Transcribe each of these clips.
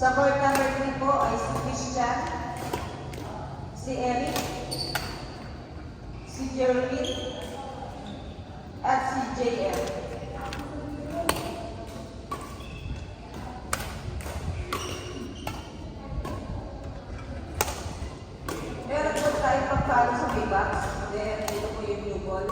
Sa court number 3 po ay si Christian, si Eric, si Jerwin, at si JL. Meron po tayo pagkalo sa may box. Then, dito po yung new ball.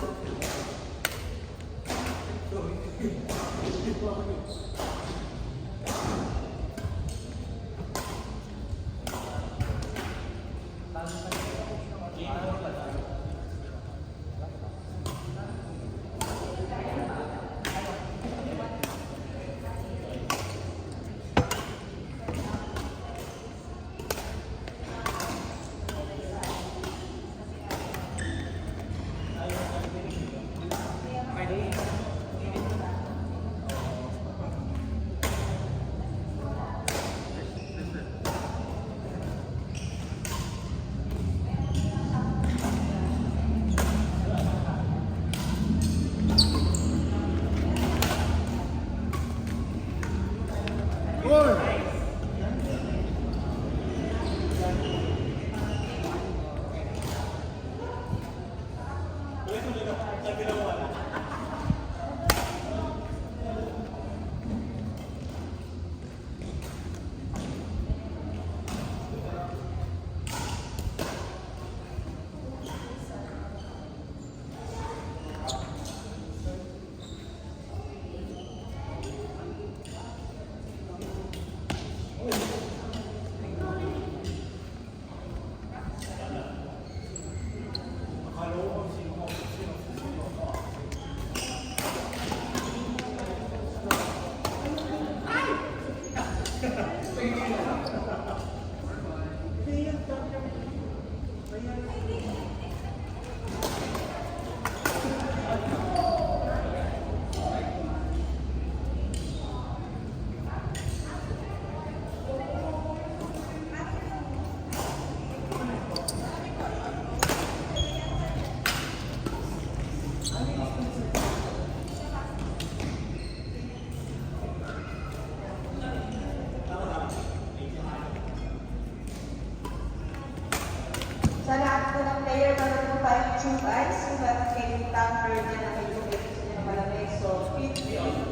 Sa lahat po ng player, meron po tayong tube ice. Kung meron kayong tanker dyan na may tubig gusto nyo na malamig. So, fit,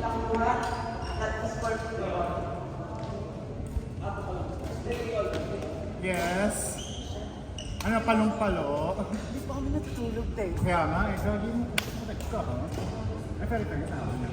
lang mura, at sport po. Yes. Ano, palong-palo? Hindi pa kami natutulog tayo. Kaya nga, gagi mo ka, ha? Ay, pero ito yung sa akin.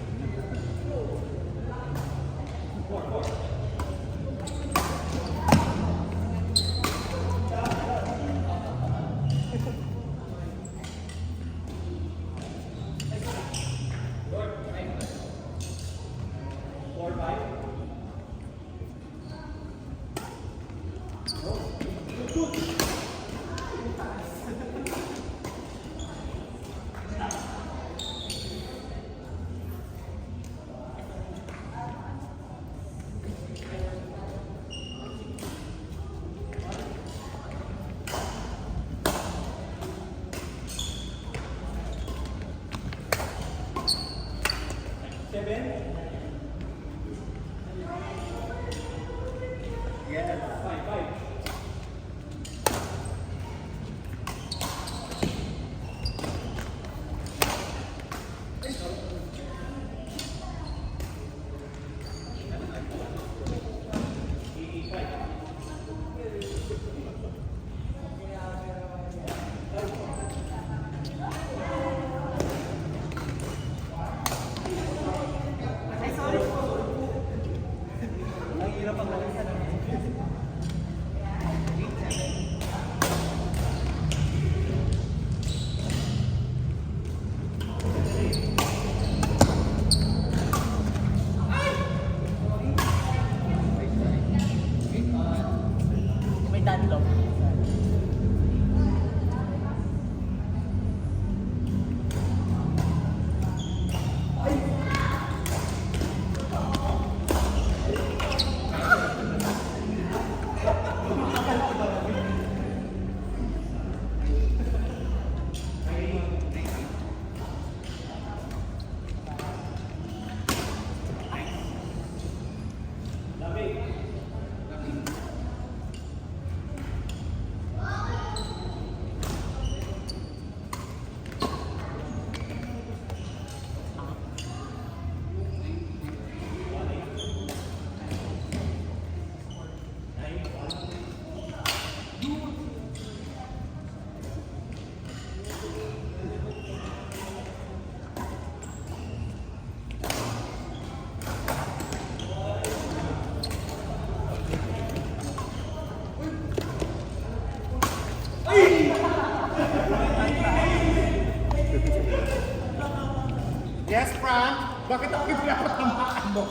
Yes, Frank? Bakit ako yung pinapatamaan mo?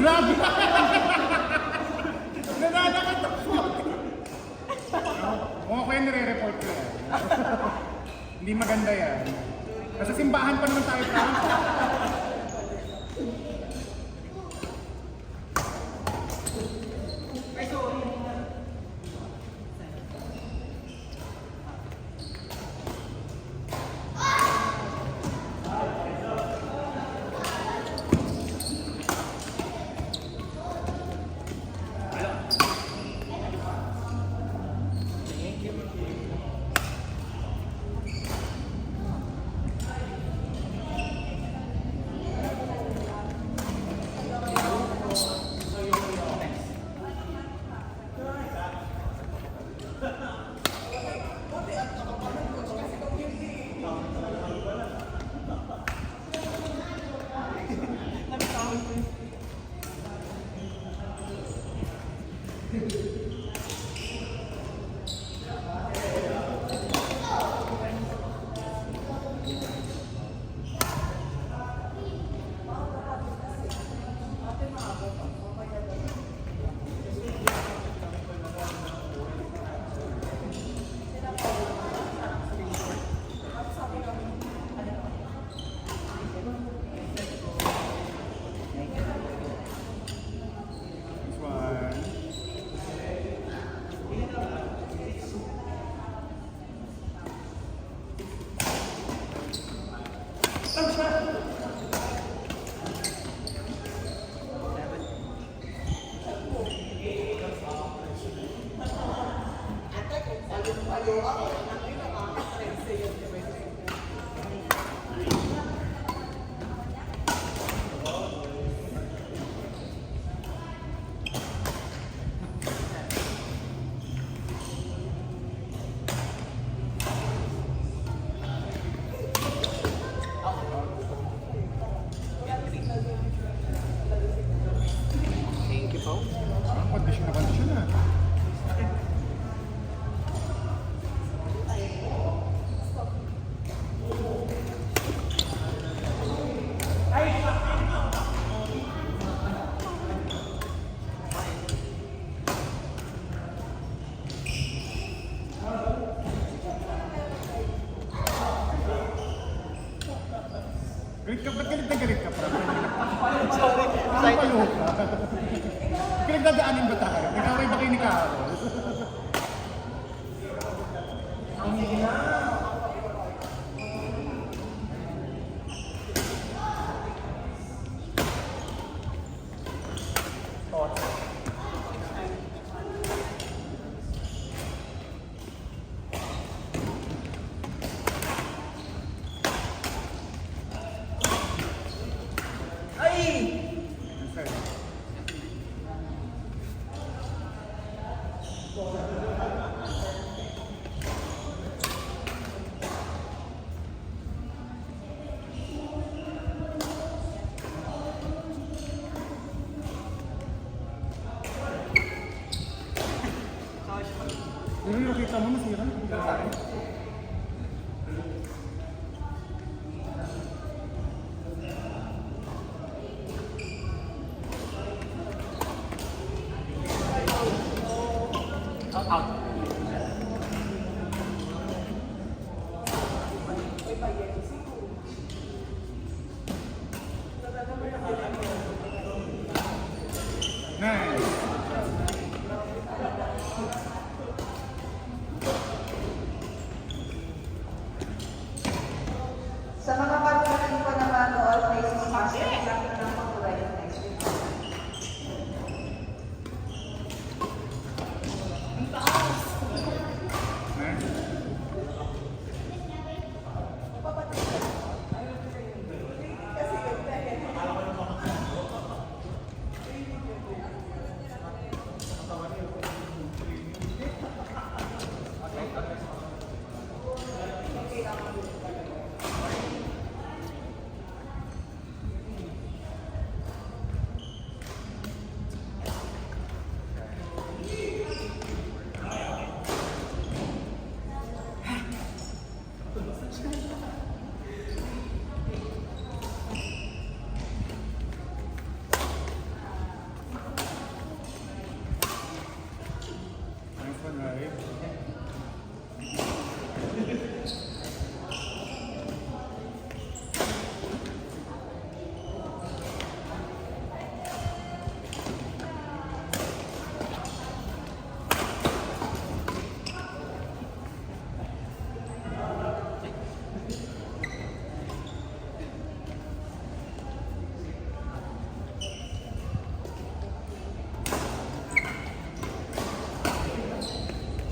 Grabe! Nananakat ako! Oo, kaya nire-report ko yan. Hindi maganda yan. Kasi simbahan pa naman tayo, Frank. This one. Thank you po. Kondisyon na kondisyon na. Galit ka, ba't galit na galit ka, Frank? Sorry. Ano palo ka? Pinagdadaanin ba tayo? Nag-away ba kayo ni Carol? Okay. Yung nakita mo, masira. Nice.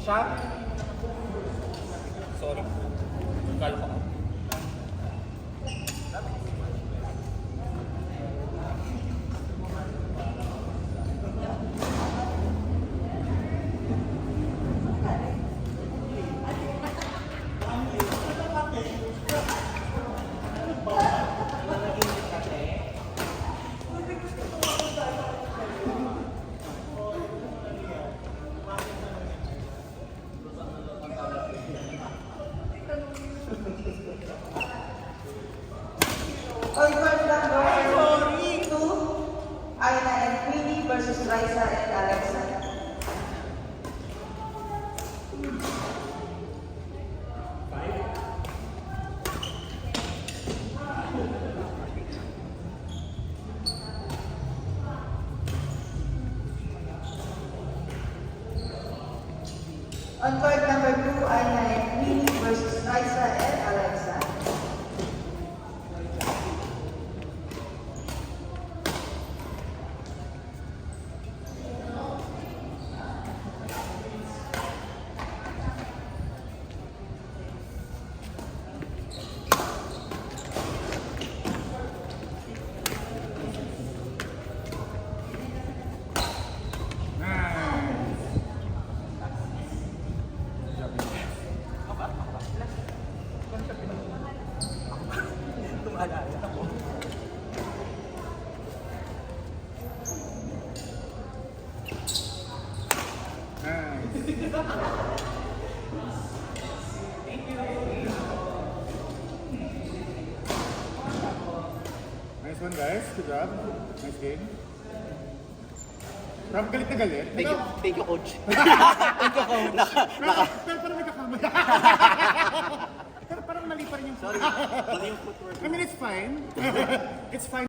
Shot. Sorry. Kala ko. On court number 2, Aina and Queenie versus Liza and Alexa. On court number 2, Aina and Queenie versus Liza and Alexa. Tumalala ako. Nice one guys, good job. Nice game. Parang galit na galit. Thank you, coach. Thank you, coach. Pero parang may kakamay. Pero parang mali pa rin yung Sorry. Mali yung footwork. I mean, it's fine. It's fine.